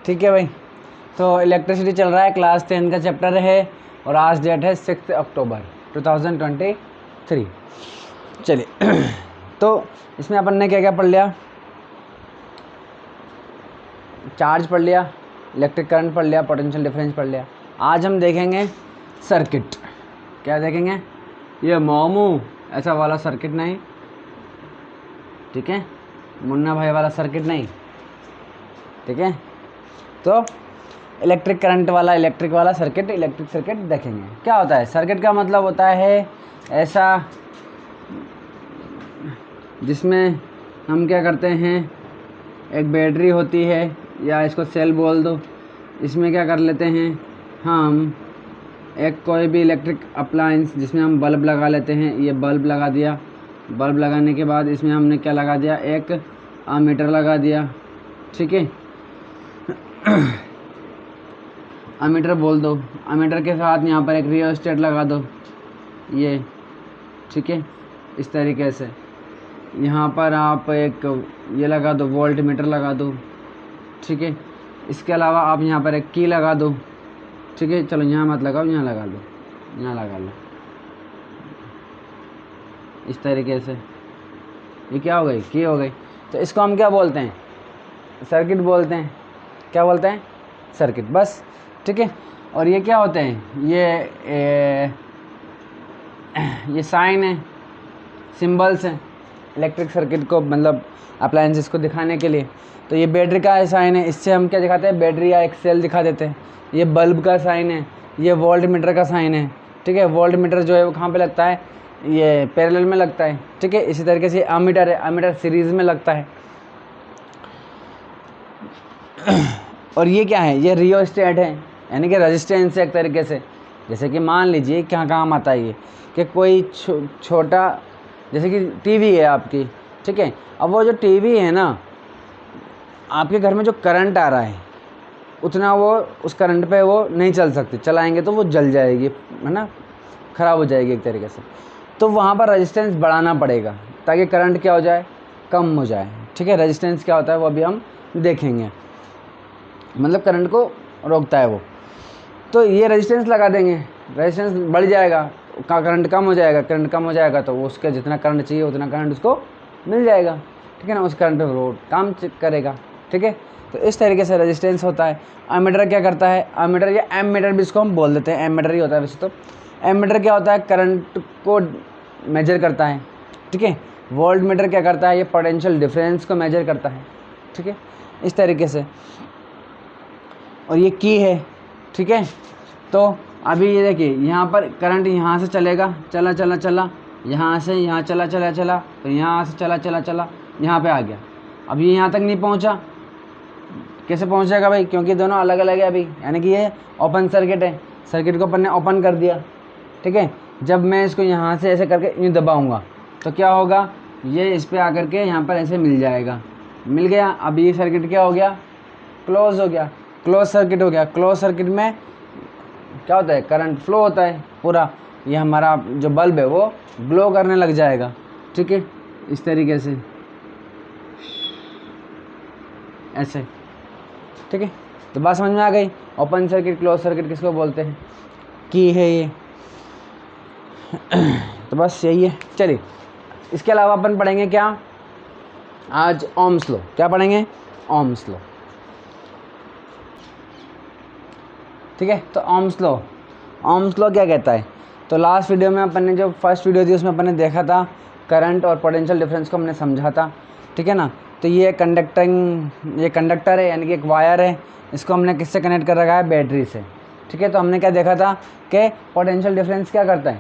ठीक है भाई। तो इलेक्ट्रिसिटी चल रहा है, क्लास 10 का चैप्टर है और आज डेट है 6 अक्टूबर 2023। चलिए तो इसमें अपन ने क्या क्या पढ़ लिया, चार्ज पढ़ लिया, इलेक्ट्रिक करंट पढ़ लिया, पोटेंशियल डिफरेंस पढ़ लिया। आज हम देखेंगे सर्किट। क्या देखेंगे? ये मोमू ऐसा वाला सर्किट नहीं, ठीक है, मुन्ना भाई वाला सर्किट नहीं, ठीक है। तो इलेक्ट्रिक करंट वाला, इलेक्ट्रिक सर्किट देखेंगे। क्या होता है सर्किट का मतलब होता है ऐसा जिसमें हम क्या करते हैं, एक बैटरी होती है या इसको सेल बोल दो, इसमें क्या कर लेते हैं हम, एक कोई भी इलेक्ट्रिक अप्लायंस जिसमें हम बल्ब लगा लेते हैं। ये बल्ब लगा दिया, बल्ब लगाने के बाद इसमें हमने क्या लगा दिया, एक एमीटर लगा दिया, ठीक है। एमीटर बोल दो, एमीटर के साथ यहाँ पर एक रियोस्टेट लगा दो, ये ठीक है। इस तरीके से यहाँ पर आप एक ये लगा दो, वोल्ट मीटर लगा दो, ठीक है। इसके अलावा आप यहाँ पर एक की लगा दो, ठीक है। चलो यहाँ मत लगाओ, यहाँ लगा दो, यहाँ लगा लो, इस तरीके से। ये क्या हो गई, की हो गई। तो इसको हम क्या बोलते हैं, सर्किट बोलते हैं। क्या बोलते हैं? सर्किट, बस, ठीक है। और ये क्या होते हैं, ये साइन है, सिंबल्स हैं इलेक्ट्रिक सर्किट को, मतलब अप्लायंसेस को दिखाने के लिए। तो ये बैटरी का साइन है, इससे हम क्या दिखाते हैं, बैटरी या एक सेल दिखा देते हैं। ये बल्ब का साइन है, ये वोल्ट मीटर का साइन है, ठीक है। वोल्ट मीटर जो है वो कहाँ पे लगता है, ये पैरेलल में लगता है, ठीक है। इसी तरीके से एमीटर है, एमीटर सीरीज़ में लगता है। और ये क्या है, ये रियोस्टेट है, यानी कि रेजिस्टेंस है एक तरीके से। जैसे कि मान लीजिए क्या काम आता है ये, कि कोई छोटा, जैसे कि टीवी है आपकी, ठीक है। अब वो जो टीवी है ना, आपके घर में जो करंट आ रहा है उतना वो उस करंट पे वो नहीं चल सकती, चलाएंगे तो वो जल जाएगी, है ना, ख़राब हो जाएगी एक तरीके से। तो वहाँ पर रेजिस्टेंस बढ़ाना पड़ेगा ताकि करंट क्या हो जाए, कम हो जाए, ठीक है। रेजिस्टेंस क्या होता है वो अभी हम देखेंगे, मतलब करंट को रोकता है वो। तो ये रेजिस्टेंस लगा देंगे, रेजिस्टेंस बढ़ जाएगा, करंट कम हो जाएगा, करंट कम हो जाएगा तो उसके जितना करंट चाहिए उतना करंट उसको मिल जाएगा, ठीक है ना। उस करंट पे वो काम करेगा, ठीक है। तो इस तरीके से रेजिस्टेंस होता है। एमीटर क्या करता है, एमीटर या एमीटर भी इसको हम बोल देते हैं, एमीटर ही होता है वैसे तो। एमीटर क्या होता है, करंट को मेजर करता है, ठीक है। वोल्ट मीटर क्या करता है, ये पोटेंशियल डिफरेंस को मेजर करता है, ठीक है, इस तरीके से। और ये की है, ठीक है। तो अभी ये देखिए, यहाँ पर करंट यहाँ से चलेगा, चला चला चला, यहाँ से यहाँ चला चला चला, तो यहाँ से चला चला चला, यहाँ पे आ गया। अब ये यहाँ तक नहीं पहुँचा, कैसे पहुँचेगा भाई, क्योंकि दोनों अलग अलग है अभी, यानी कि ये ओपन सर्किट है। सर्किट को अपन ने ओपन कर दिया, ठीक है। जब मैं इसको यहाँ से ऐसे करके यूँ दबाऊँगा तो क्या होगा, ये इस पर आकर के यहाँ पर ऐसे मिल जाएगा, मिल गया। अब ये सर्किट क्या हो गया, क्लोज हो गया, क्लोज सर्किट हो गया। क्लोज सर्किट में क्या होता है, करंट फ्लो होता है पूरा, ये हमारा जो बल्ब है वो ग्लो करने लग जाएगा, ठीक है, इस तरीके से, ऐसे, ठीक है। तो बात समझ में आ गई। ओपन सर्किट, क्लोज सर्किट किसको बोलते हैं, की है ये। तो बस यही है। चलिए, इसके अलावा अपन पढ़ेंगे क्या आज, ओम्स लॉ। क्या पढ़ेंगे, ओम्स लॉ, ठीक है। तो ओम्स लॉ, ओम्स लॉ क्या कहता है, तो लास्ट वीडियो में अपन ने जो फर्स्ट वीडियो थी उसमें अपन ने देखा था करंट और पोटेंशियल डिफरेंस को हमने समझा था, ठीक है ना। तो ये कंडक्टर है, यानी कि एक वायर है, इसको हमने किससे कनेक्ट कर रखा है, बैटरी से, ठीक है। तो हमने क्या देखा था कि पोटेंशियल डिफरेंस क्या करता है,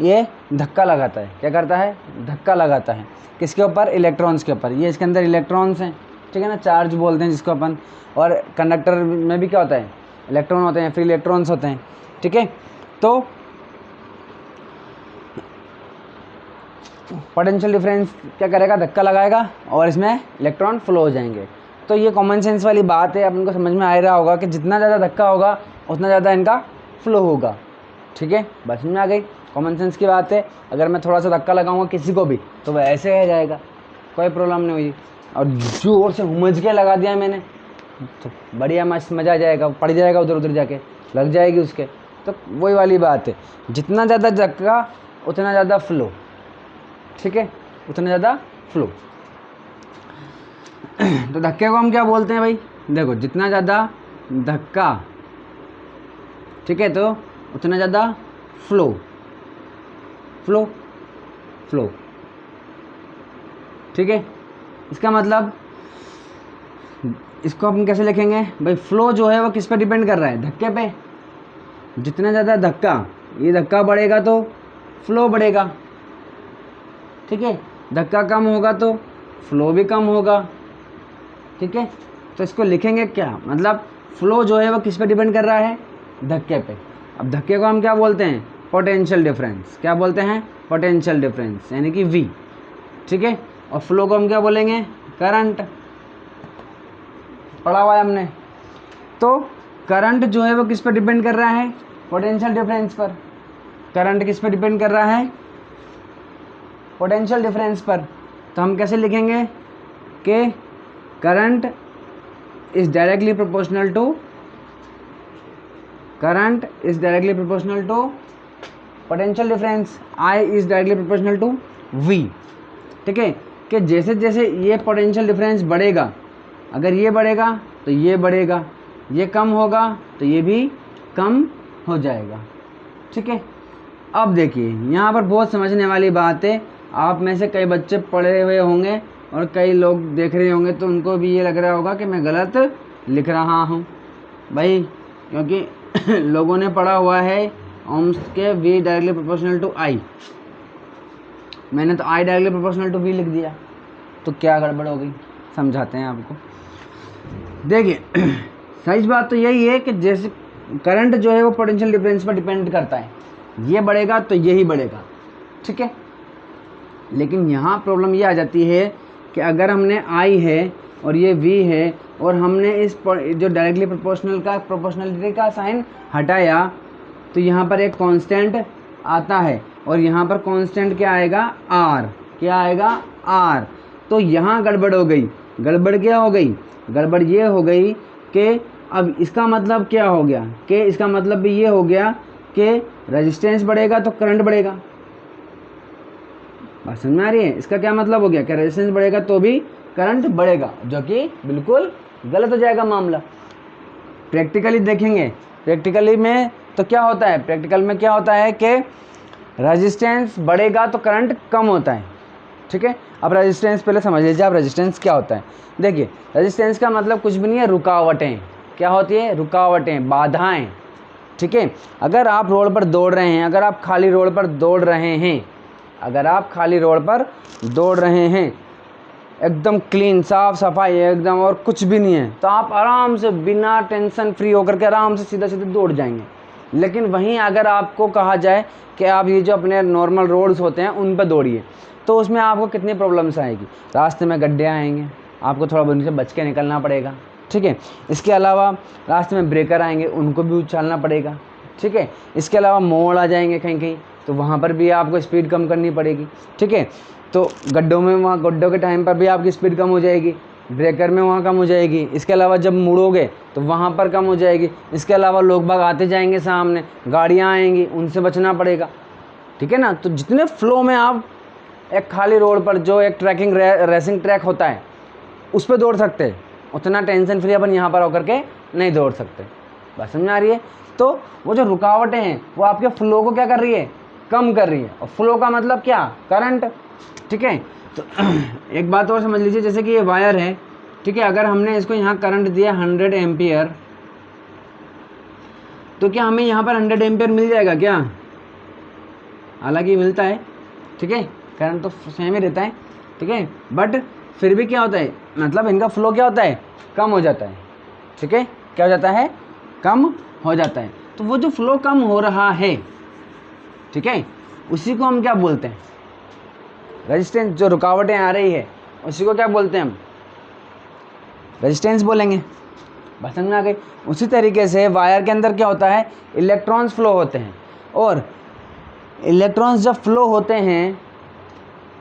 ये धक्का लगाता है। क्या करता है, धक्का लगाता है, किसके ऊपर, इलेक्ट्रॉन्स के ऊपर। ये इसके अंदर इलेक्ट्रॉन्स हैं, ठीक है ना, चार्ज बोलते हैं जिसको अपन। और कंडक्टर में भी क्या होता है, इलेक्ट्रॉन होते हैं, फ्री इलेक्ट्रॉन्स होते हैं, ठीक है। तो पोटेंशियल डिफरेंस क्या करेगा, धक्का लगाएगा और इसमें इलेक्ट्रॉन फ्लो हो जाएंगे। तो ये कॉमन सेंस वाली बात है, अपन को समझ में आ रहा होगा कि जितना ज़्यादा धक्का होगा उतना ज़्यादा इनका फ्लो होगा, ठीक है। बस में आ गई, कॉमन सेंस की बात है। अगर मैं थोड़ा सा धक्का लगाऊंगा किसी को भी तो वह ऐसे रह जाएगा, कोई प्रॉब्लम नहीं हुई। और जोर से हुमज के लगा दिया मैंने तो बढ़िया मज़ा आ जाएगा, पड़ जाएगा उधर उधर जाके, लग जाएगी उसके। तो वही वाली बात है, जितना ज़्यादा धक्का उतना ज़्यादा फ्लो, ठीक है, उतना ज़्यादा फ्लो। तो धक्के को हम क्या बोलते हैं भाई, देखो जितना ज़्यादा धक्का, ठीक है, तो उतना ज़्यादा फ्लो, फ्लो, फ्लो, ठीक है। इसका मतलब इसको हम कैसे लिखेंगे भाई, फ्लो जो है वो किस पे डिपेंड कर रहा है, धक्के पे। जितना ज़्यादा धक्का, ये धक्का बढ़ेगा तो फ्लो बढ़ेगा, ठीक है, धक्का कम होगा तो फ्लो भी कम होगा, ठीक है। तो इसको लिखेंगे क्या, मतलब फ्लो जो है वो किस पे डिपेंड कर रहा है, धक्के पे। अब धक्के को हम क्या बोलते हैं, पोटेंशियल डिफरेंस। क्या बोलते हैं, पोटेंशियल डिफरेंस, यानी कि V, ठीक है। और फ्लो को हम क्या बोलेंगे, करंट, पढ़ा हुआ है हमने। तो करंट जो है वो किस पर डिपेंड कर रहा है, पोटेंशियल डिफरेंस पर। करंट किस पर डिपेंड कर रहा है, पोटेंशियल डिफरेंस पर। तो हम कैसे लिखेंगे कि current is directly proportional to, current is directly proportional to potential difference, I is directly proportional to V, ठीक है। कि जैसे जैसे ये पोटेंशियल डिफरेंस बढ़ेगा, अगर ये बढ़ेगा तो ये बढ़ेगा, ये कम होगा तो ये भी कम हो जाएगा, ठीक है। अब देखिए यहाँ पर बहुत समझने वाली बात है, आप में से कई बच्चे पढ़े हुए होंगे और कई लोग देख रहे होंगे, तो उनको भी ये लग रहा होगा कि मैं गलत लिख रहा हूँ भाई, क्योंकि लोगों ने पढ़ा हुआ है ओम्स के V directly proportional to I, मैंने तो I directly proportional to V लिख दिया, तो क्या गड़बड़ हो गई, समझाते हैं आपको। देखिए सही बात तो यही है कि जैसे करंट जो है वो पोटेंशियल डिफरेंस पर डिपेंड करता है, ये बढ़ेगा तो यही बढ़ेगा, ठीक है। लेकिन यहाँ प्रॉब्लम ये आ जाती है कि अगर हमने I है और ये V है और हमने इस जो डायरेक्टली प्रोपोर्शनल का प्रोपोर्शनलिटी का साइन हटाया, तो यहाँ पर एक कांस्टेंट आता है और यहाँ पर कांस्टेंट क्या आएगा, R, क्या आएगा, R। तो यहाँ गड़बड़ हो गई, गड़बड़ क्या हो गई, गड़बड़ ये हो गई कि अब इसका मतलब क्या हो गया, कि इसका मतलब भी ये हो गया कि रेजिस्टेंस बढ़ेगा तो करंट बढ़ेगा। बात समझ में आ रही है, इसका क्या मतलब हो गया कि रेजिस्टेंस बढ़ेगा तो भी करंट बढ़ेगा, जो कि बिल्कुल गलत हो जाएगा मामला। प्रैक्टिकली देखेंगे, प्रैक्टिकली में तो क्या होता है, प्रैक्टिकल में क्या होता है कि रेजिस्टेंस बढ़ेगा तो करंट कम होता है, ठीक है। अब रेजिस्टेंस पहले समझ लीजिए आप, रेजिस्टेंस क्या होता है। देखिए रेजिस्टेंस का मतलब कुछ भी नहीं है, रुकावटें। क्या होती है, रुकावटें, बाधाएं, ठीक है। अगर आप रोड पर दौड़ रहे हैं, अगर आप खाली रोड पर दौड़ रहे हैं, अगर आप खाली रोड पर दौड़ रहे हैं, एकदम क्लीन, साफ सफाई एकदम, और कुछ भी नहीं है, तो आप आराम से बिना टेंशन फ्री होकर के आराम से सीधा सीधा दौड़ जाएंगे। लेकिन वहीं अगर आपको कहा जाए कि आप ये जो अपने नॉर्मल रोड्स होते हैं उन पर दौड़िए, तो उसमें आपको कितनी प्रॉब्लम्स आएगी, रास्ते में गड्ढे आएंगे, आपको थोड़ा बहुत उनसे बच के निकलना पड़ेगा, ठीक है। इसके अलावा रास्ते में ब्रेकर आएंगे, उनको भी उछालना पड़ेगा, ठीक है। इसके अलावा मोड़ आ जाएंगे कहीं कहीं, तो वहाँ पर भी आपको स्पीड कम करनी पड़ेगी, ठीक है। तो गड्ढों में, वहाँ गड्ढों के टाइम पर भी आपकी स्पीड कम हो जाएगी, ब्रेकर में वहाँ कम हो जाएगी। इसके अलावा जब मुड़ोगे तो वहाँ पर कम हो जाएगी। इसके अलावा लोग बाग आते जाएंगे, सामने गाड़ियाँ आएंगी, उनसे बचना पड़ेगा, ठीक है ना। तो जितने फ्लो में आप एक खाली रोड पर जो एक ट्रैकिंग रेसिंग ट्रैक होता है उस पर दौड़ सकते हैं, उतना टेंशन फ्री अपन यहाँ पर होकर के नहीं दौड़ सकते। बात समझ आ रही है। तो वो जो रुकावटें हैं वो आपके फ्लो को क्या कर रही है, कम कर रही है। और फ्लो का मतलब क्या, करंट, ठीक है। तो एक बात और समझ लीजिए, जैसे कि ये वायर है, ठीक है, अगर हमने इसको यहाँ करंट दिया 100 एम्पियर, तो क्या हमें यहाँ पर 100 एम्पियर मिल जाएगा क्या, हालांकि मिलता है, ठीक है, करंट तो सेम ही रहता है, ठीक है, बट फिर भी क्या होता है, मतलब इनका फ्लो क्या होता है, कम हो जाता है, ठीक है, क्या हो जाता है, कम हो जाता है। तो वो जो फ्लो कम हो रहा है, ठीक है, उसी को हम क्या बोलते हैं, रेजिस्टेंस। जो रुकावटें आ रही है उसी को क्या बोलते हैं हम, रेजिस्टेंस बोलेंगे। बात समझ में आ गई। उसी तरीके से वायर के अंदर क्या होता है, इलेक्ट्रॉन्स फ्लो होते हैं, और इलेक्ट्रॉन्स जब फ्लो होते हैं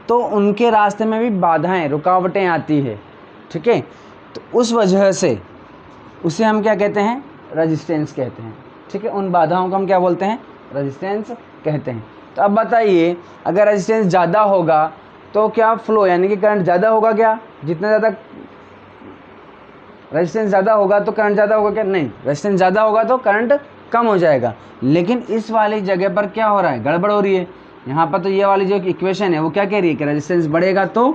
तो उनके रास्ते में भी बाधाएं, रुकावटें आती है, ठीक है। तो उस वजह से उसे हम क्या कहते हैं, रेजिस्टेंस कहते हैं। ठीक है, उन बाधाओं को हम क्या बोलते हैं, रेजिस्टेंस कहते हैं। तो अब बताइए, अगर रेजिस्टेंस ज़्यादा होगा तो क्या फ्लो यानी कि करंट ज़्यादा होगा क्या, जितना ज़्यादा रेजिस्टेंस ज़्यादा होगा तो करंट ज़्यादा होगा क्या, नहीं, रेजिस्टेंस ज़्यादा होगा तो करंट कम हो जाएगा। लेकिन इस वाली जगह पर क्या हो रहा है, गड़बड़ हो रही है। यहाँ पर तो ये वाली जो इक्वेशन है वो क्या कह रही है कि रेजिस्टेंस बढ़ेगा तो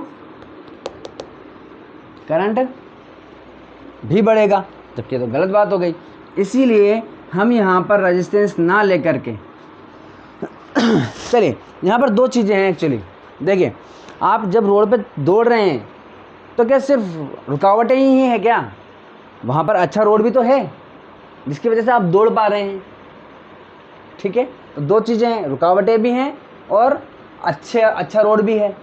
करंट भी बढ़ेगा, जबकि तो गलत बात हो गई। इसीलिए हम यहाँ पर रेजिस्टेंस ना लेकर के चलिए, यहाँ पर दो चीज़ें हैं एक्चुअली। देखिए, आप जब रोड पे दौड़ रहे हैं तो क्या सिर्फ रुकावटें ही है क्या, वहाँ पर अच्छा रोड भी तो है जिसकी वजह से आप दौड़ पा रहे हैं। ठीक है, तो दो चीज़ें हैं, रुकावटें भी हैं और अच्छा रोड भी है।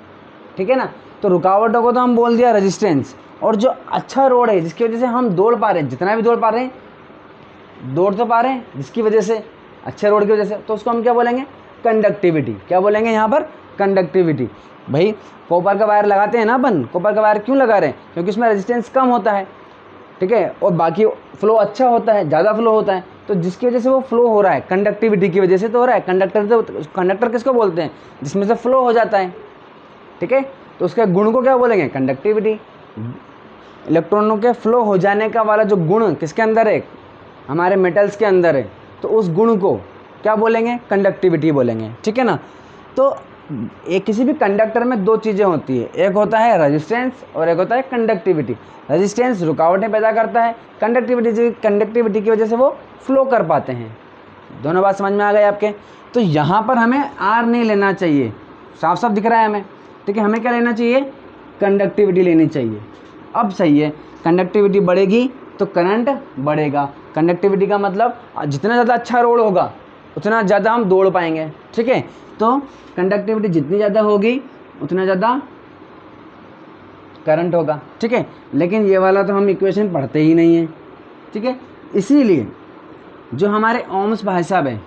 ठीक है ना, तो रुकावटों को तो हम बोल दिया रेजिस्टेंस, और जो अच्छा रोड है जिसकी वजह से हम दौड़ पा रहे हैं, जितना भी दौड़ पा रहे हैं, दौड़ तो पा रहे हैं जिसकी वजह से, अच्छे रोड की वजह से, तो उसको हम क्या बोलेंगे, कंडक्टिविटी। क्या बोलेंगे यहाँ पर, कंडक्टिविटी। भाई कॉपर का वायर लगाते हैं ना अपन, कॉपर का वायर क्यों लगा रहे हैं, क्योंकि उसमें रेजिस्टेंस कम होता है। ठीक है, और बाकी फ्लो अच्छा होता है, ज़्यादा फ्लो होता है, तो जिसकी वजह से वो फ्लो हो रहा है, कंडक्टिविटी की वजह से तो हो रहा है। कंडक्टर किसको बोलते हैं, जिसमें से फ्लो हो जाता है। ठीक है, तो उसके गुण को क्या बोलेंगे, कंडक्टिविटी। इलेक्ट्रॉनों के फ्लो हो जाने का वाला जो गुण किसके अंदर है, हमारे मेटल्स के अंदर है, तो उस गुण को क्या बोलेंगे, कंडक्टिविटी बोलेंगे। ठीक है ना, तो एक किसी भी कंडक्टर में दो चीज़ें होती है, एक होता है रेजिस्टेंस और एक होता है कंडक्टिविटी। रेजिस्टेंस रुकावटें पैदा करता है, कंडक्टिविटी की वजह से वो फ्लो कर पाते हैं। दोनों बात समझ में आ गए आपके। तो यहाँ पर हमें आर नहीं लेना चाहिए, साफ साफ दिख रहा है हमें। ठीक है, हमें क्या लेना चाहिए, कंडक्टिविटी लेनी चाहिए। अब सही है, कंडक्टिविटी बढ़ेगी तो करंट बढ़ेगा। कंडक्टिविटी का मतलब जितना ज़्यादा अच्छा रोड होगा उतना ज़्यादा हम दौड़ पाएंगे। ठीक है, तो कंडक्टिविटी जितनी ज़्यादा होगी उतना ज़्यादा करंट होगा। ठीक है, लेकिन ये वाला तो हम इक्वेशन पढ़ते ही नहीं हैं। ठीक है, इसीलिए जो हमारे ओम्स भाई साहब हैं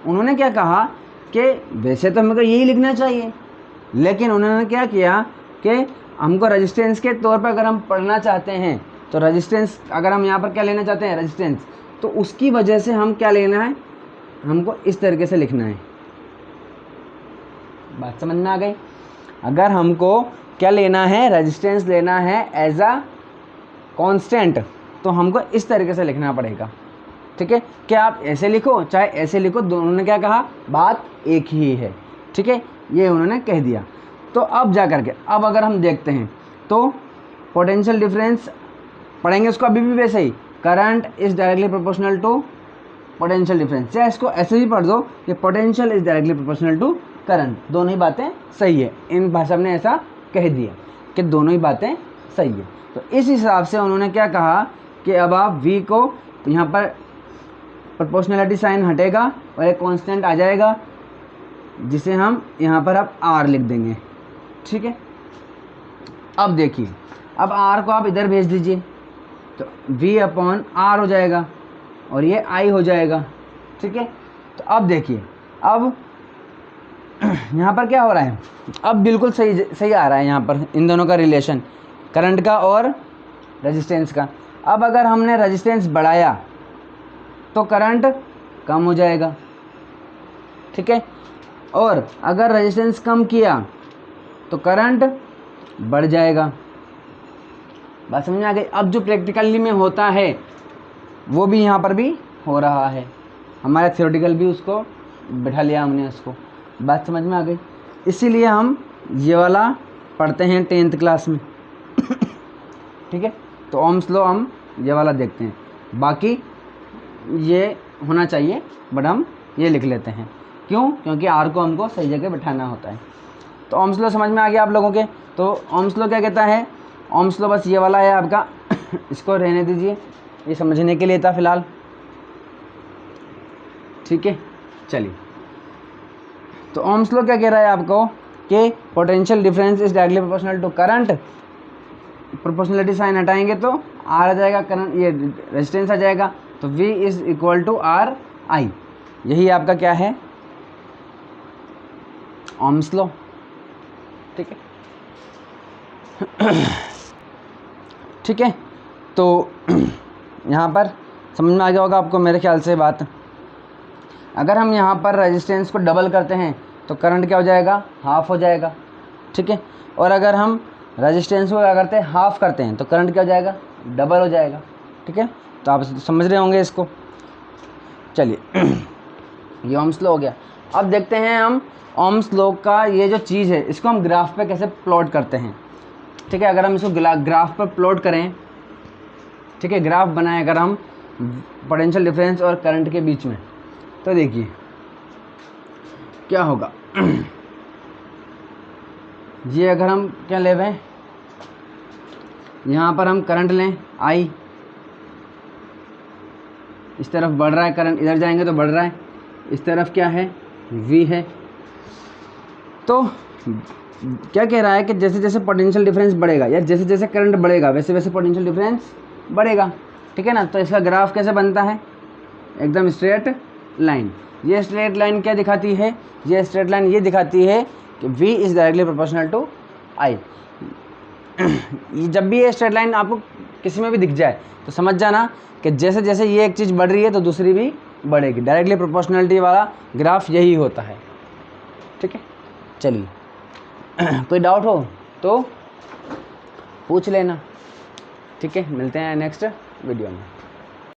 उन्होंने क्या कहा कि वैसे तो हमको यही लिखना चाहिए, लेकिन उन्होंने क्या किया कि हमको रेजिस्टेंस के तौर पर अगर हम पढ़ना चाहते हैं तो रेजिस्टेंस, अगर हम यहाँ पर क्या लेना चाहते हैं, रेजिस्टेंस, तो उसकी वजह से हम क्या लेना है, हमको इस तरीके से लिखना है। बात समझ में आ गई। अगर हमको क्या लेना है, रेजिस्टेंस लेना है एज अ कांस्टेंट, तो हमको इस तरीके से लिखना पड़ेगा। ठीक है, क्या आप ऐसे लिखो चाहे ऐसे लिखो, दोनों ने क्या कहा, बात एक ही है। ठीक है, ये उन्होंने कह दिया। तो अब जा करके अब अगर हम देखते हैं तो पोटेंशियल डिफरेंस पढ़ेंगे उसको अभी भी वैसे ही, current is directly proportional to potential difference, या इसको ऐसे ही पढ़ दो कि potential is directly proportional to current. दोनों ही बातें सही है, इन भाई साहब ने ऐसा कह दिया कि दोनों ही बातें सही है। तो इस हिसाब से उन्होंने क्या कहा कि अब आप V को यहाँ पर प्रोपोर्शनलिटी साइन हटेगा और एक कांस्टेंट आ जाएगा जिसे हम यहाँ पर अब R लिख देंगे। ठीक है, अब देखिए, अब R को आप इधर भेज दीजिए तो V/R हो जाएगा और ये I हो जाएगा। ठीक है, तो अब देखिए, अब यहाँ पर क्या हो रहा है, अब बिल्कुल सही आ रहा है यहाँ पर इन दोनों का रिलेशन, करंट का और रेजिस्टेंस का। अब अगर हमने रेजिस्टेंस बढ़ाया तो करंट कम हो जाएगा। ठीक है, और अगर रेजिस्टेंस कम किया तो करंट बढ़ जाएगा। बात समझ में आ गई। अब जो प्रैक्टिकली में होता है वो भी यहाँ पर भी हो रहा है, हमारा थ्योरेटिकल भी उसको बैठा लिया हमने उसको। बात समझ में आ गई। इसीलिए हम ये वाला पढ़ते हैं 10th क्लास में। ठीक है, तो ओम्स लॉ हम ये वाला देखते हैं, बाकी ये होना चाहिए बट हम ये लिख लेते हैं। क्यों, क्योंकि आर को हमको सही जगह बैठाना होता है। तो ओम्स लॉ समझ में आ गया आप लोगों के। तो ओम्स लॉ क्या कहता है, ओम्स लॉ बस ये वाला है आपका इसको रहने दीजिए, ये समझने के लिए था फिलहाल। ठीक है, चलिए, तो ओम्स लॉ क्या कह रहा है आपको कि potential difference is directly proportional to current, proportionality sign हटाएंगे तो आर आ जाएगा, करंट ये रेजिस्टेंस आ जाएगा, तो V is equal to R I. यही आपका क्या है, ओम्स लॉ। ठीक है, ठीक है, तो यहाँ पर समझ में आ गया होगा आपको मेरे ख्याल से बात। अगर हम यहाँ पर रेजिस्टेंस को डबल करते हैं तो करंट क्या हो जाएगा, हाफ हो जाएगा, ठीक है। और अगर हम रेजिस्टेंस को क्या करते हैं, हाफ करते हैं, तो करंट क्या हो जाएगा, डबल हो जाएगा, ठीक है। तो आप समझ रहे होंगे इसको। चलिए ये ओम्स लॉ हो गया। अब देखते हैं हम ओम्स लॉ का ये जो चीज़ है इसको हम ग्राफ पे कैसे प्लॉट करते हैं, ठीक है। अगर हम इसको ग्राफ पर प्लॉट करें, ठीक है, ग्राफ बनाएं अगर हम पोटेंशियल डिफरेंस और करंट के बीच में, तो देखिए क्या होगा। ये अगर हम क्या ले रहे हैं, यहाँ पर हम करंट लें आई, इस तरफ बढ़ रहा है करंट, इधर जाएंगे तो बढ़ रहा है, इस तरफ क्या है, वी है। तो क्या कह रहा है कि जैसे जैसे पोटेंशियल डिफरेंस बढ़ेगा या जैसे जैसे करंट बढ़ेगा वैसे वैसे पोटेंशियल डिफरेंस बढ़ेगा, ठीक है ना। तो इसका ग्राफ कैसे बनता है, एकदम स्ट्रेट लाइन। ये स्ट्रेट लाइन क्या दिखाती है, ये स्ट्रेट लाइन ये दिखाती है कि V is directly proportional to I। जब भी ये स्ट्रेट लाइन आपको किसी में भी दिख जाए तो समझ जाना कि जैसे जैसे ये एक चीज़ बढ़ रही है तो दूसरी भी बढ़ेगी। डायरेक्टली प्रोपोर्शनलिटी वाला ग्राफ यही होता है, ठीक है। चलिए कोई डाउट हो तो पूछ लेना, ठीक है। मिलते हैं नेक्स्ट वीडियो में।